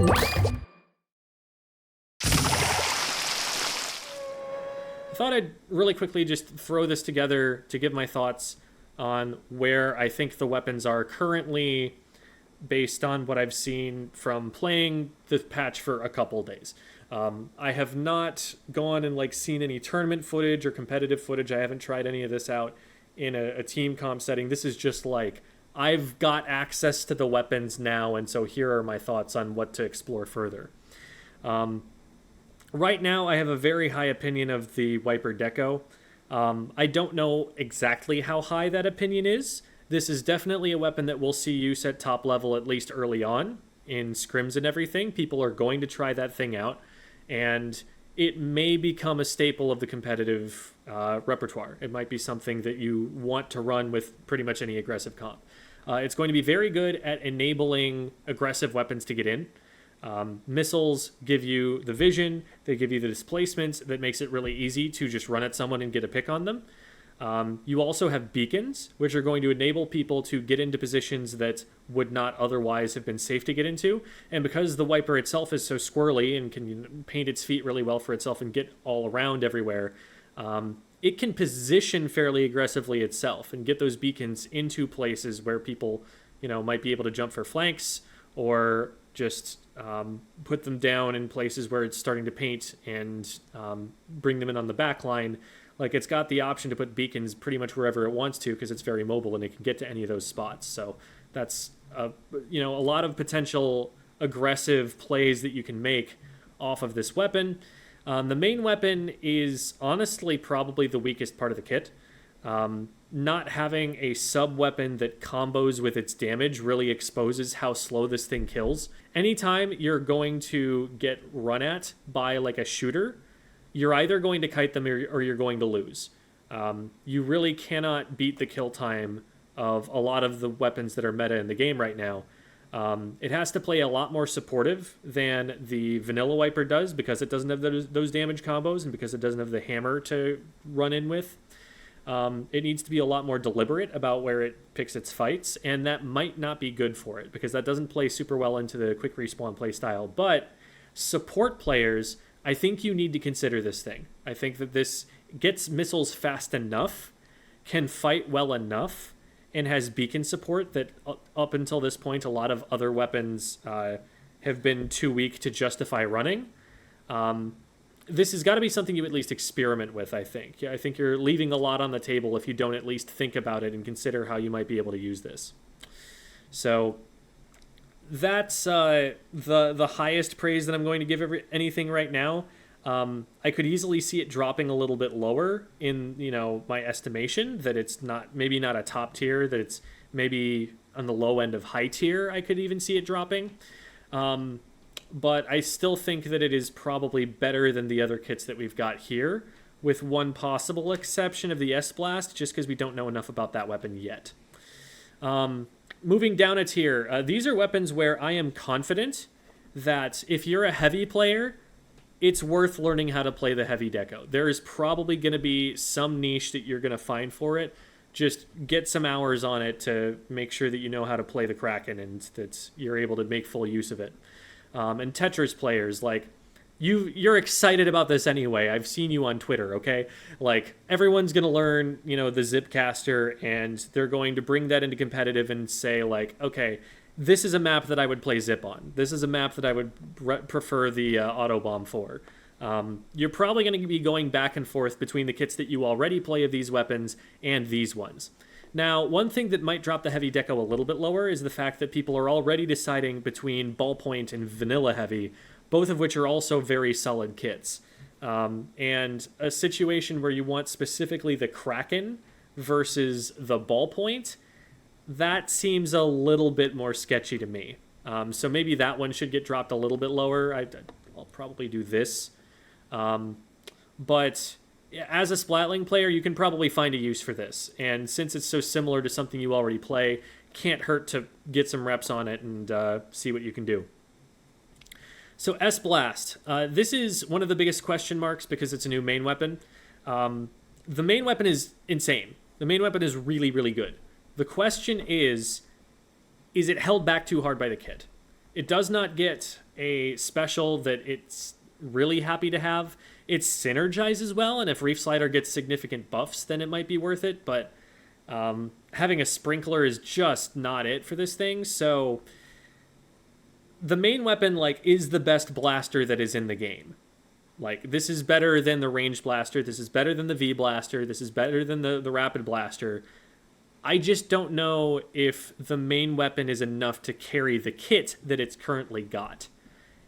I thought I'd really quickly just throw this together to give my thoughts on where I think the weapons are currently based on what I've seen from playing the patch for a couple days. I have not gone and seen any tournament footage or competitive footage. I haven't tried any of this out in a team comp setting. This is just I've got access to the weapons now, and so here are my thoughts on what to explore further. Right now, I have a very high opinion of the Pro Deco. I don't know exactly how high that opinion is. This is definitely a weapon that we'll see use at top level, at least early on, in scrims and everything. People are going to try that thing out, and it may become a staple of the competitive repertoire. It might be something that you want to run with pretty much any aggressive comp. It's going to be very good at enabling aggressive weapons to get in. Missiles give you the vision, they give you the displacements that makes it really easy to just run at someone and get a pick on them. You also have beacons, which are going to enable people to get into positions that would not otherwise have been safe to get into. And because the Wiper itself is so squirrely and can paint its feet really well for itself and get all around everywhere, it can position fairly aggressively itself and get those beacons into places where people, might be able to jump for flanks or just put them down in places where it's starting to paint and bring them in on the back line. It's got the option to put beacons pretty much wherever it wants to because it's very mobile and it can get to any of those spots. So that's a lot of potential aggressive plays that you can make off of this weapon. The main weapon is honestly probably the weakest part of the kit. Not having a sub-weapon that combos with its damage really exposes how slow this thing kills. Anytime you're going to get run at by a shooter, you're either going to kite them or you're going to lose. You really cannot beat the kill time of a lot of the weapons that are meta in the game right now. It has to play a lot more supportive than the vanilla Wiper does because it doesn't have those damage combos and because it doesn't have the hammer to run in with. It needs to be a lot more deliberate about where it picks its fights, and that might not be good for it because that doesn't play super well into the quick respawn playstyle. But support players, I think you need to consider this thing. I think that this gets missiles fast enough, can fight well enough, and has beacon support that up until this point, a lot of other weapons have been too weak to justify running. This has got to be something you at least experiment with, I think. I think you're leaving a lot on the table if you don't at least think about it and consider how you might be able to use this. So that's the highest praise that I'm going to give anything right now. I could easily see it dropping a little bit lower in my estimation, that it's maybe not a top tier, that it's maybe on the low end of high tier. I could even see it dropping. But I still think that it is probably better than the other kits that we've got here, with one possible exception of the S-Blast, just because we don't know enough about that weapon yet. Moving down a tier, these are weapons where I am confident that if you're a heavy player, it's worth learning how to play the heavy deco. There is probably going to be some niche that you're going to find for it. Just get some hours on it to make sure that you know how to play the Kraken and that you're able to make full use of it. And Tetris players, you're excited about this anyway. I've seen you on Twitter, okay? Everyone's going to learn, the Zipcaster, and they're going to bring that into competitive and say, okay, this is a map that I would play Zip on. This is a map that I would prefer the Autobomb for. You're probably going to be going back and forth between the kits that you already play of these weapons and these ones. Now, one thing that might drop the heavy deco a little bit lower is the fact that people are already deciding between ballpoint and vanilla heavy, both of which are also very solid kits. And a situation where you want specifically the Kraken versus the ballpoint, that seems a little bit more sketchy to me. So maybe that one should get dropped a little bit lower. I'll probably do this. But as a Splatling player, you can probably find a use for this. And since it's so similar to something you already play, can't hurt to get some reps on it and see what you can do. So S-Blast. This is one of the biggest question marks because it's a new main weapon. The main weapon is insane. The main weapon is really, really good. The question is it held back too hard by the kit? It does not get a special that it's really happy to have. It synergizes well, and if Reef Slider gets significant buffs, then it might be worth it, but having a Sprinkler is just not it for this thing, so the main weapon, like, is the best blaster that is in the game. Like, this is better than the ranged blaster, this is better than the V blaster, this is better than the rapid blaster. I just don't know if the main weapon is enough to carry the kit that it's currently got.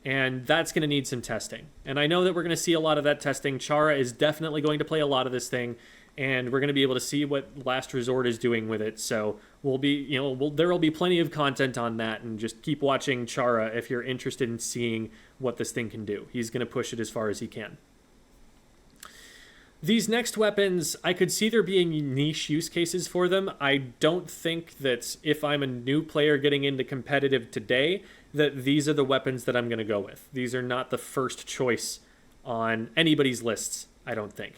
And that's going to need some testing. And I know that we're going to see a lot of that testing. Chara is definitely going to play a lot of this thing, and we're going to be able to see what Last Resort is doing with it. So we'll be, there will be plenty of content on that, and just keep watching Chara if you're interested in seeing what this thing can do. He's going to push it as far as he can. These next weapons, I could see there being niche use cases for them. I don't think that if I'm a new player getting into competitive today, that these are the weapons that I'm going to go with. These are not the first choice on anybody's lists, I don't think.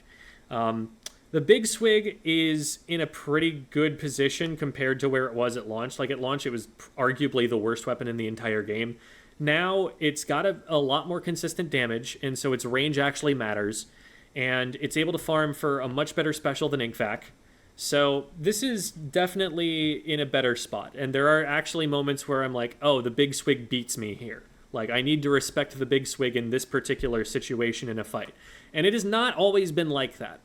The Big Swig is in a pretty good position compared to where it was at launch. Like, at launch, it was arguably the worst weapon in the entire game. Now, it's got a lot more consistent damage, and so its range actually matters. And it's able to farm for a much better special than Inkvac. So this is definitely in a better spot. And there are actually moments where I'm like, oh, the Big Swig beats me here. Like, I need to respect the Big Swig in this particular situation in a fight. And it has not always been like that.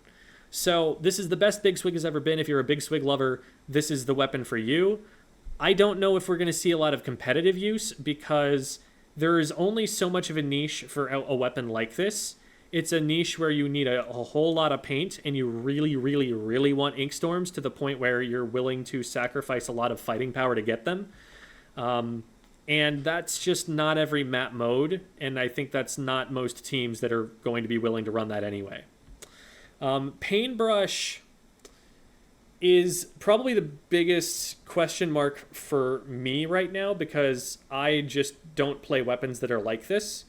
So this is the best Big Swig has ever been. If you're a Big Swig lover, this is the weapon for you. I don't know if we're going to see a lot of competitive use because there is only so much of a niche for a weapon like this. It's a niche where you need a whole lot of paint, and you really, really, really want ink storms to the point where you're willing to sacrifice a lot of fighting power to get them. And that's just not every map mode, and I think that's not most teams that are going to be willing to run that anyway. Paintbrush is probably the biggest question mark for me right now because I just don't play weapons that are like this.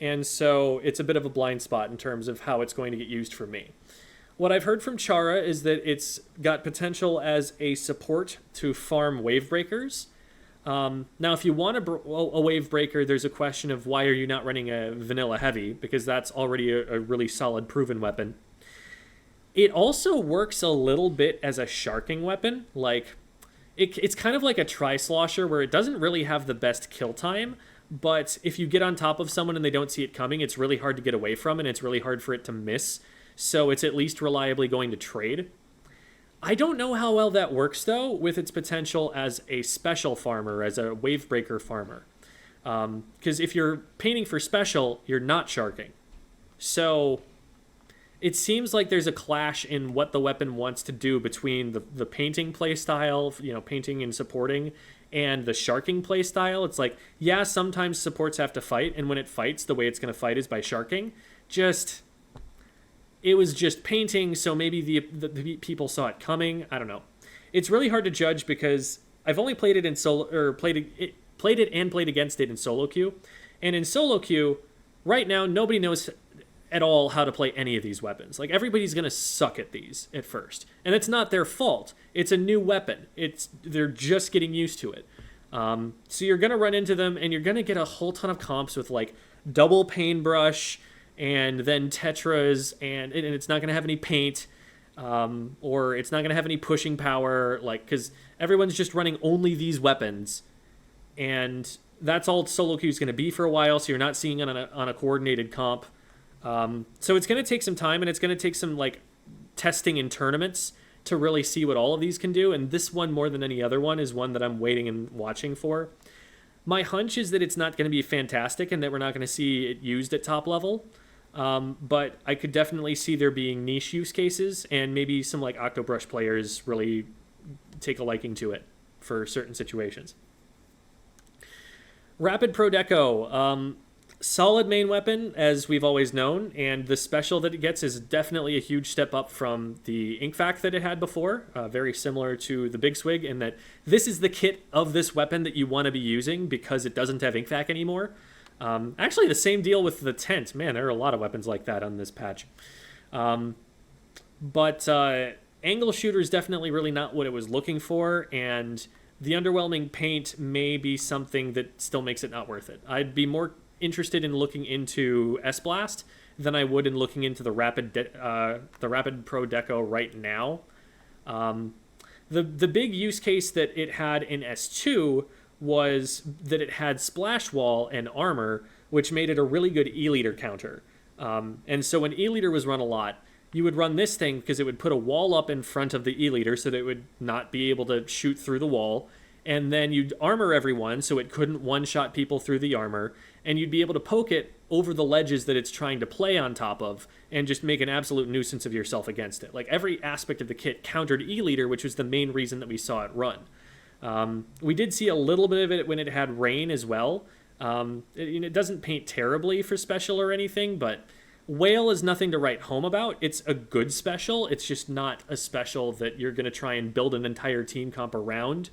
And so it's a bit of a blind spot in terms of how it's going to get used for me. What I've heard from Chara is that it's got potential as a support to farm wave breakers. Now, if you want a wave breaker, there's a question of why are you not running a vanilla heavy, because that's already a really solid proven weapon. It also works a little bit as a sharking weapon. Like, it's kind of like a tri-slosher where it doesn't really have the best kill time, but if you get on top of someone and they don't see it coming, it's really hard to get away from, and it's really hard for it to miss. So it's at least reliably going to trade. I don't know how well that works, though, with its potential as a special farmer, as a wave breaker farmer. Because if you're painting for special, you're not sharking. So it seems like there's a clash in what the weapon wants to do between the painting playstyle, painting and supporting, and the sharking playstyle. It's like, yeah, sometimes supports have to fight, and when it fights, the way it's going to fight is by sharking. It was just painting, so maybe the people saw it coming. I don't know. It's really hard to judge because I've only played it in solo, or played it and played against it in solo queue, and in solo queue, right now nobody knows at all how to play any of these weapons. Like, everybody's going to suck at these at first. And it's not their fault. It's a new weapon. They're just getting used to it. So you're going to run into them, and you're going to get a whole ton of comps with, like, double paintbrush, and then tetras, and it's not going to have any paint, or it's not going to have any pushing power, like, because everyone's just running only these weapons, and that's all solo queue is going to be for a while, so you're not seeing it on a coordinated comp. So it's going to take some time, and it's going to take some, like, testing in tournaments to really see what all of these can do, and this one, more than any other one, is one that I'm waiting and watching for. My hunch is that it's not going to be fantastic and that we're not going to see it used at top level, but I could definitely see there being niche use cases, and maybe some, like, Octobrush players really take a liking to it for certain situations. Rapid Pro Deco. Solid main weapon, as we've always known, and the special that it gets is definitely a huge step up from the Inkvac that it had before, very similar to the Big Swig, in that this is the kit of this weapon that you want to be using because it doesn't have Inkvac anymore. Actually, the same deal with the Tent. Man, there are a lot of weapons like that on this patch. But angle shooter is definitely really not what it was looking for, and the underwhelming paint may be something that still makes it not worth it. I'd be more interested in looking into S-Blast than I would in looking into the Rapid Pro Deco right now. The big use case that it had in S2 was that it had Splash Wall and Armor, which made it a really good E-liter counter. And so when E-liter was run a lot, you would run this thing because it would put a wall up in front of the E-liter so that it would not be able to shoot through the wall. And then you'd armor everyone so it couldn't one-shot people through the armor. And you'd be able to poke it over the ledges that it's trying to play on top of and just make an absolute nuisance of yourself against it. Like, every aspect of the kit countered E-liter, which was the main reason that we saw it run. We did see a little bit of it when it had rain as well. It doesn't paint terribly for special or anything, but Whale is nothing to write home about. It's a good special. It's just not a special that you're going to try and build an entire team comp around.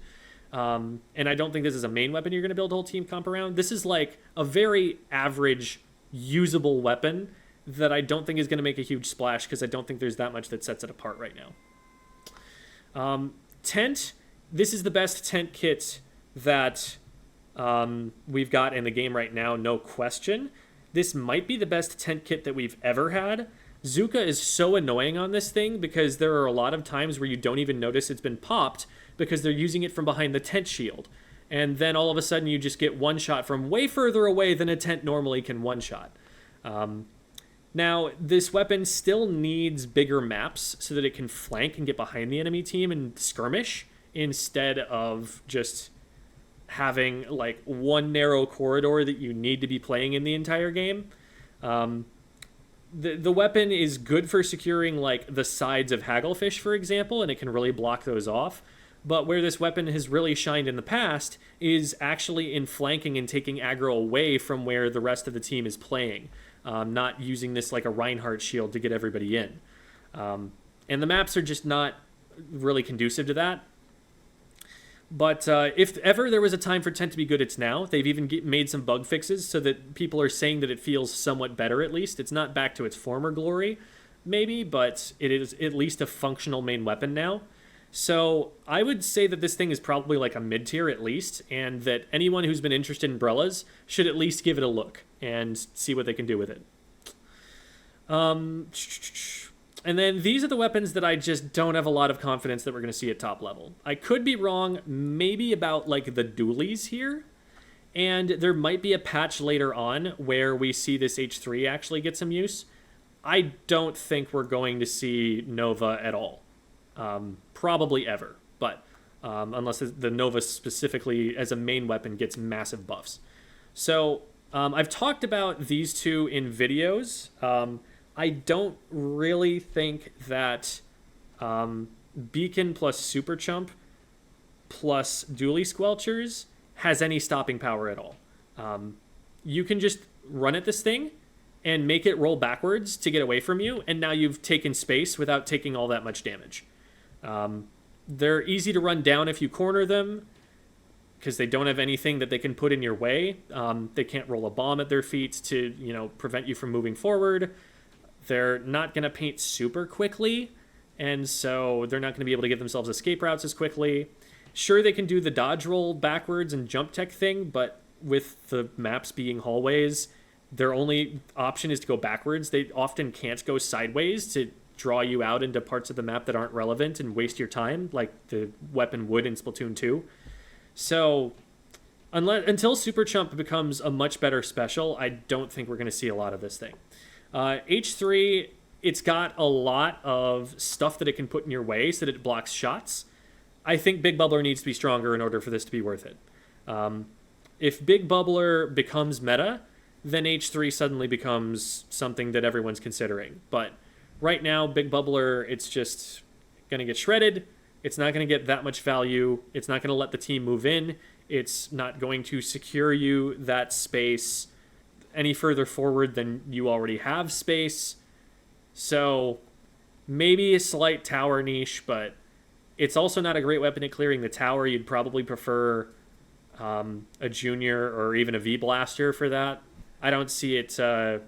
And I don't think this is a main weapon you're going to build a whole team comp around. This is like a very average, usable weapon that I don't think is going to make a huge splash because I don't think there's that much that sets it apart right now. Tent. This is the best tent kit that we've got in the game right now, no question. This might be the best tent kit that we've ever had. Zuka is so annoying on this thing because there are a lot of times where you don't even notice it's been popped because they're using it from behind the tent shield. And then all of a sudden you just get one shot from way further away than a tent normally can one shot. Now, this weapon still needs bigger maps so that it can flank and get behind the enemy team and skirmish instead of just having like one narrow corridor that you need to be playing in the entire game. The weapon is good for securing like the sides of Hagglefish, for example, and it can really block those off. But where this weapon has really shined in the past is actually in flanking and taking aggro away from where the rest of the team is playing, not using this like a Reinhardt shield to get everybody in. And the maps are just not really conducive to that. But if ever there was a time for Tent to be good, it's now. They've even made some bug fixes so that people are saying that it feels somewhat better, at least. It's not back to its former glory, maybe, but it is at least a functional main weapon now. So I would say that this thing is probably like a mid-tier at least, and that anyone who's been interested in Brellas should at least give it a look and see what they can do with it. And then these are the weapons that I just don't have a lot of confidence that we're going to see at top level. I could be wrong maybe about like the dualies here, and there might be a patch later on where we see this H3 actually get some use. I don't think we're going to see Nova at all. Probably ever, but unless the Nova specifically as a main weapon gets massive buffs. So I've talked about these two in videos. I don't really think that Beacon plus Super Chump plus Dually Squelchers has any stopping power at all. You can just run at this thing and make it roll backwards to get away from you, and now you've taken space without taking all that much damage. They're easy to run down if you corner them because they don't have anything that they can put in your way. They can't roll a bomb at their feet to, prevent you from moving forward. They're not going to paint super quickly, and so they're not going to be able to give themselves escape routes as quickly. Sure, they can do the dodge roll backwards and jump tech thing, but with the maps being hallways, their only option is to go backwards. They often can't go sideways to draw you out into parts of the map that aren't relevant and waste your time, like the weapon would in Splatoon 2. So until Super Chump becomes a much better special, I don't think we're going to see a lot of this thing. H3, it's got a lot of stuff that it can put in your way so that it blocks shots. I think Big Bubbler needs to be stronger in order for this to be worth it. If Big Bubbler becomes meta, then H3 suddenly becomes something that everyone's considering. But right now, Big Bubbler, it's just going to get shredded. It's not going to get that much value. It's not going to let the team move in. It's not going to secure you that space any further forward than you already have space. So maybe a slight tower niche, but it's also not a great weapon at clearing the tower. You'd probably prefer a Junior or even a V-Blaster for that. I don't see it... I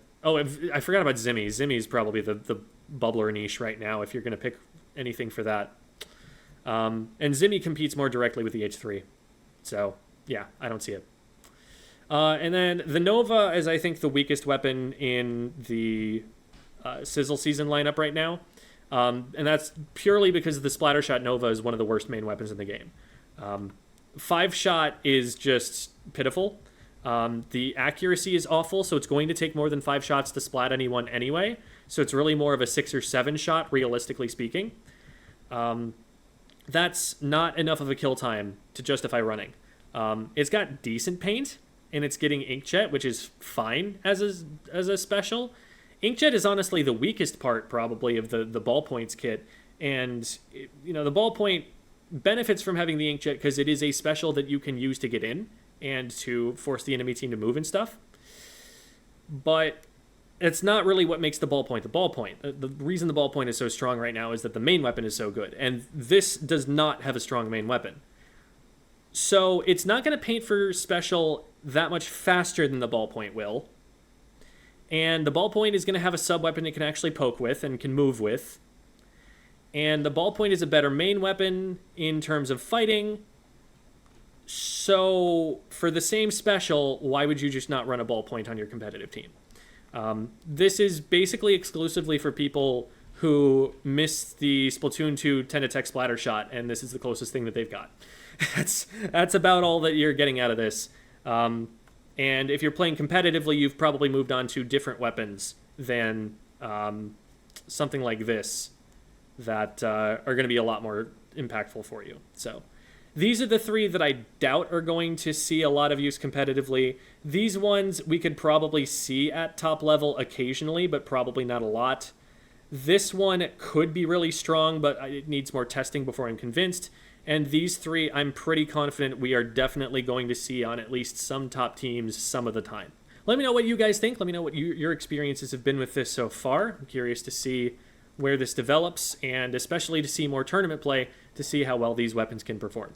forgot about Zimmy. Zimmy's probably the bubbler niche right now if you're going to pick anything for that. And Zimmy competes more directly with the H3. So, yeah, I don't see it. And then the Nova is, I think, the weakest weapon in the Sizzle season lineup right now. And that's purely because the Splattershot Nova is one of the worst main weapons in the game. 5-shot is just pitiful. The accuracy is awful, so it's going to take more than 5 shots to splat anyone anyway. So it's really more of a 6 or 7 shot, realistically speaking. That's not enough of a kill time to justify running. It's got decent paint, and it's getting Inkjet, which is fine as a special. Inkjet is honestly the weakest part, probably, of the ballpoints kit. And, the ballpoint benefits from having the Inkjet because it is a special that you can use to get in and to force the enemy team to move and stuff. But it's not really what makes the ballpoint the ballpoint. The reason the ballpoint is so strong right now is that the main weapon is so good. And this does not have a strong main weapon. So it's not going to paint for special that much faster than the ballpoint will. And the ballpoint is going to have a sub-weapon it can actually poke with and can move with. And the ballpoint is a better main weapon in terms of fighting. So for the same special, why would you just not run a ballpoint on your competitive team? This is basically exclusively for people who missed the Splatoon 2 Tenta Tech Splatter Shot, and this is the closest thing that they've got. That's about all that you're getting out of this. And if you're playing competitively, you've probably moved on to different weapons than something like this that are going to be a lot more impactful for you. So these are the 3 that I doubt are going to see a lot of use competitively. These ones we could probably see at top level occasionally, but probably not a lot. This one could be really strong, but it needs more testing before I'm convinced. And these 3, I'm pretty confident we are definitely going to see on at least some top teams some of the time. Let me know what you guys think. Let me know what your experiences have been with this so far. I'm curious to see where this develops, and especially to see more tournament play to see how well these weapons can perform.